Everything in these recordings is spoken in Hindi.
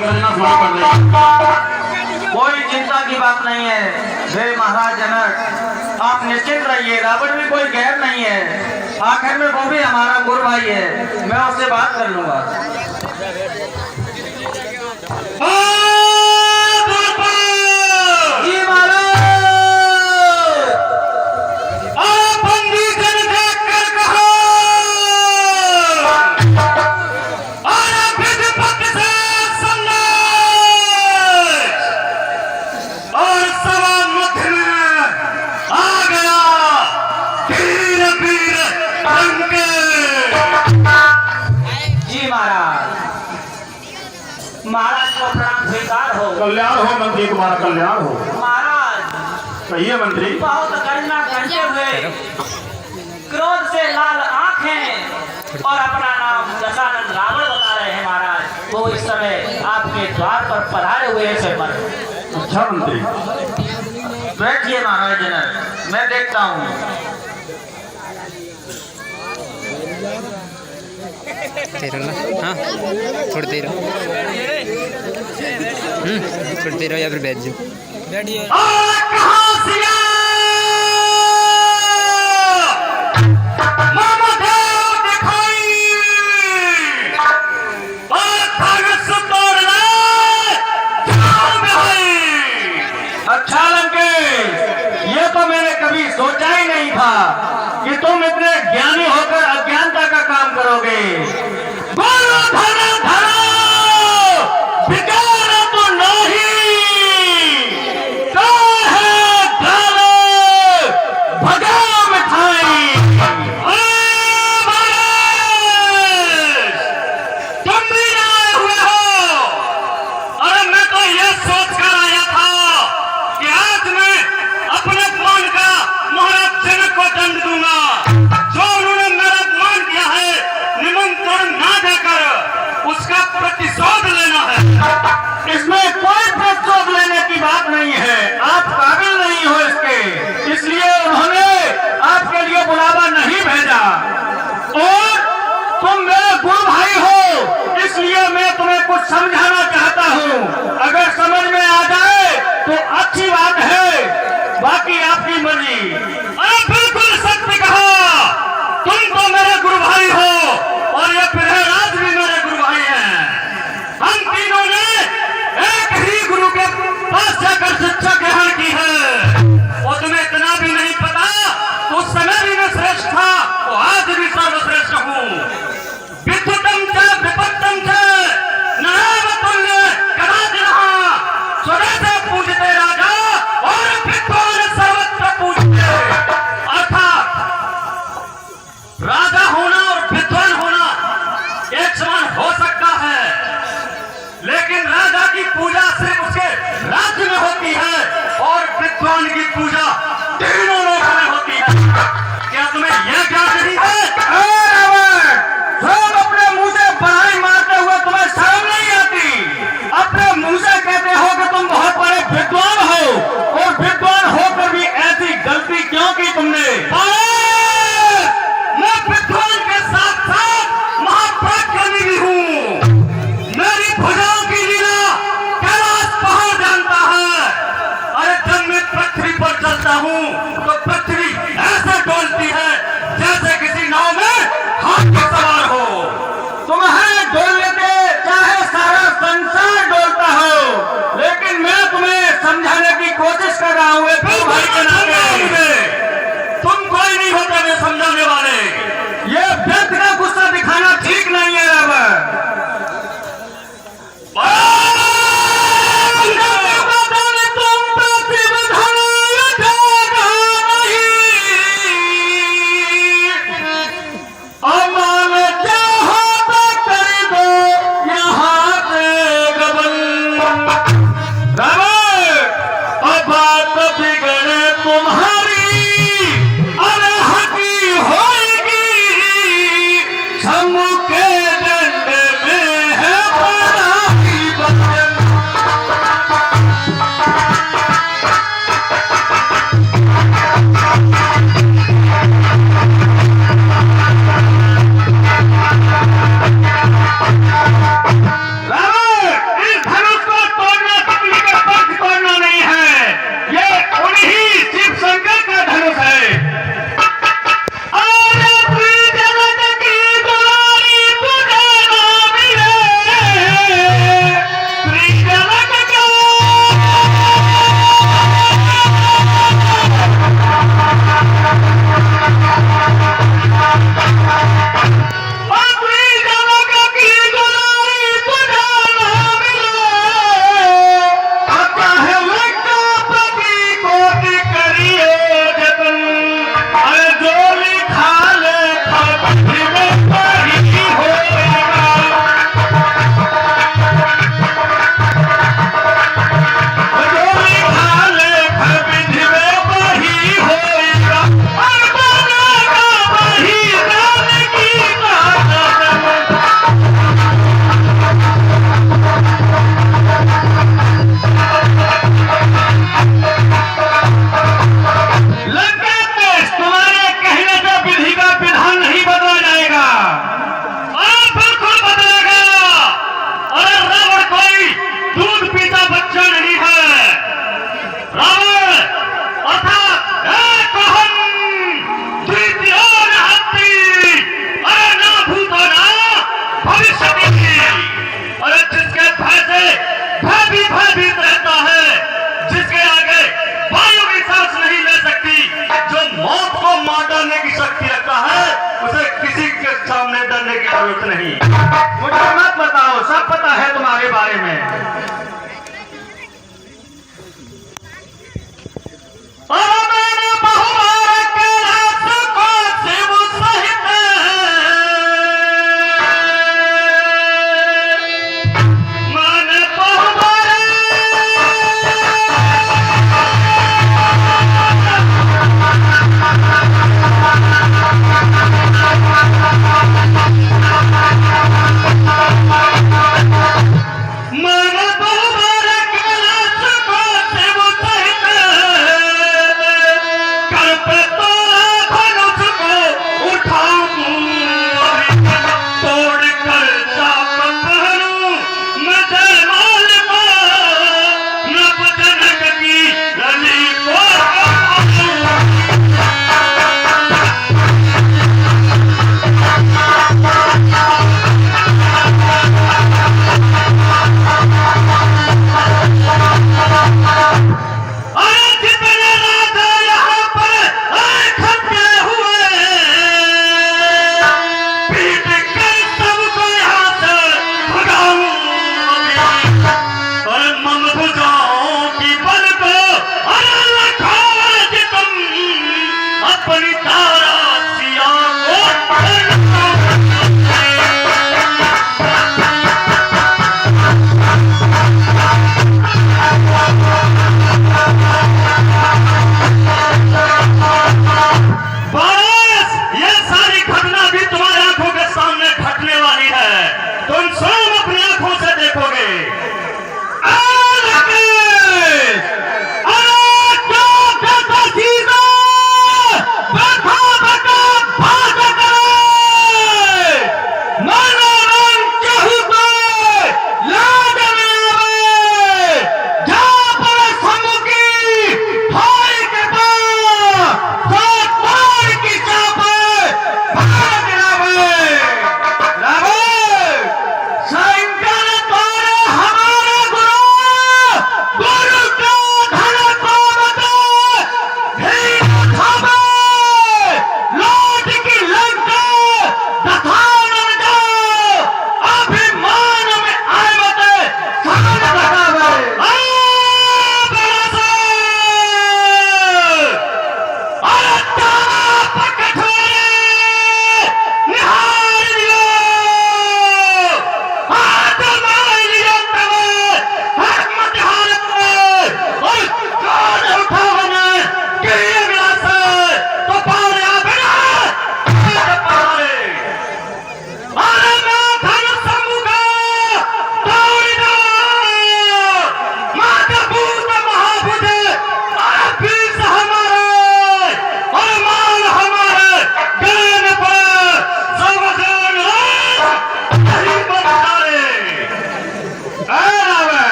गर्जना सुनाई पड़ रही है। कोई चिंता की बात नहीं है। हे महाराज जनक, आप निश्चिंत रहिए, रावण भी कोई गैर नहीं है। आखिर में वो भी हमारा गुरु भाई है, मैं उससे बात कर लूंगा। जी महाराज। महाराज को प्रणाम स्वीकार हो। कल्याण हो मंत्री, तुम्हारा कल्याण हो। महाराज कहिए मंत्री। बहुत गणना करते हुए क्रोध से लाल आंखें और अपना नाम दशानन रावण बता रहे हैं महाराज। वो इस समय आपके द्वार पर पधारे हुए हैं सिर पर। अच्छा मंत्री, बैठिए महाराज जनक, मैं देखता हूँ। हाँ थोड़ी देर थोड़ी देर या फिर बैठ जाओ। अच्छा लंकेश, ये तो मैंने कभी सोचा ही नहीं था कि तुम इतने ज्ञानी होकर अज्ञानता का काम करोगे। बोलो धरो धरो, बिगाड़ तो नहीं, काहे गालो आगे भयभीत रहता है, जिसके आगे वायु भी सांस नहीं ले सकती, जो मौत को मार डालने की शक्ति रखता है, उसे किसी के सामने डरने की जरूरत नहीं। मुझे मत बताओ, सब पता है तुम्हारे बारे में।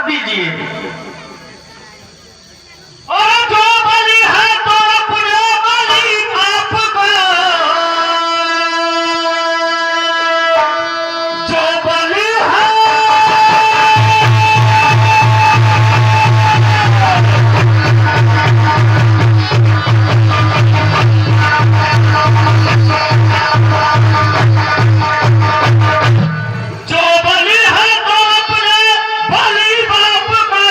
दीजिए। और जो बलि है तो अपने बलि आपको, जो बलि है जो बलि है तो अपने बलि बाप को,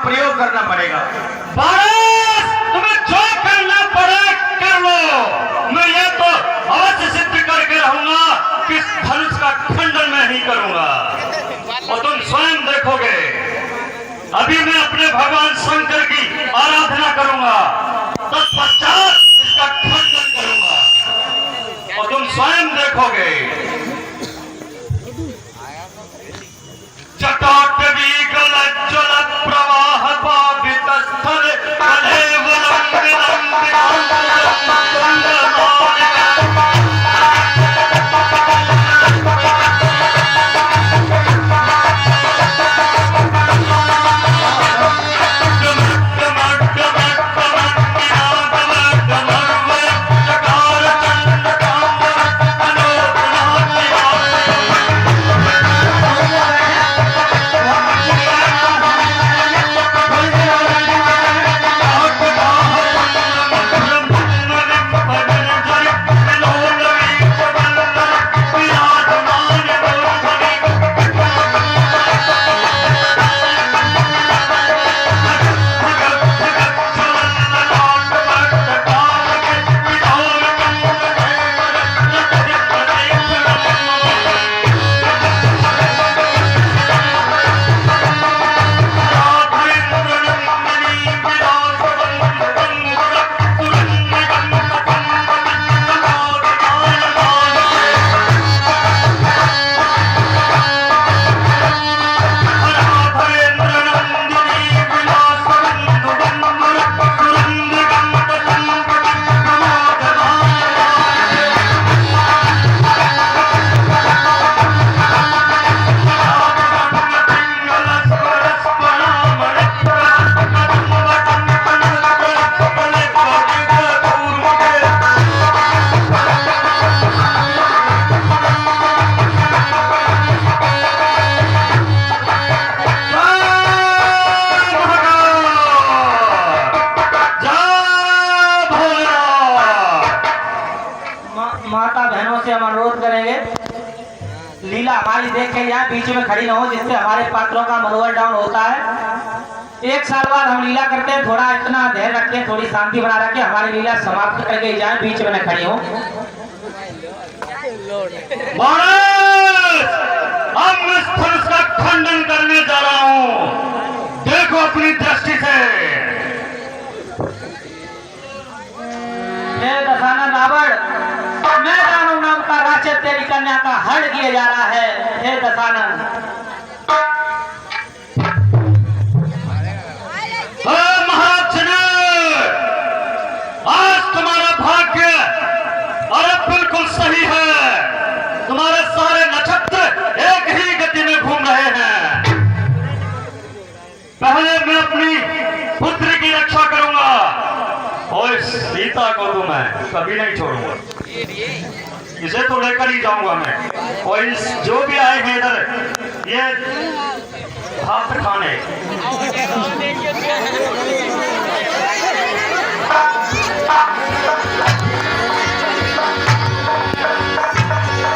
प्रयोग करना पड़ेगा। महाराज तुम्हें जो करना पड़े कर लो, मैं ये तो अवश्य सिद्ध करके रहूंगा कि इस धनुष का खंडन मैं ही करूंगा और तुम स्वयं देखोगे। अभी मैं अपने भगवान शंकर की आराधना करूंगा, तत्पश्चात इसका खंडन करूंगा और तुम स्वयं देखोगे। जटाटवी गलज्जल प्रवाह पावित स्थल कलेवरं माता बहनों से हम अनुरोध करेंगे लीला हमारी देख के यहाँ बीच में खड़ी न हो, जिससे हमारे पात्रों का मनोबल डाउन होता है। एक साल बाद हम लीला करते हैं, थोड़ा इतना ध्यान रखें, थोड़ी शांति बना रखें, हमारी लीला समाप्त करके जाए, बीच में न खड़ी हो। अब इस धनुष का खंडन करने जा रहा हूं, देखो अपनी दृष्टि से। दशानन रावण, मैं दानव नाम का राक्षस तेरी कन्या का हरण किया जा रहा है। हे दशानन, महाराज ने आज तुम्हारा भाग्य अरे बिल्कुल सही है, तुम्हारे सारे नक्षत्र एक ही गति में घूम रहे हैं। पहले मैं अपनी पुत्र की रक्षा करूंगा और सीता को तो मैं कभी नहीं छोड़ूंगा, इसे तो लेकर ही जाऊंगा मैं। और इस जो भी आए हैं इधर ये भात खाने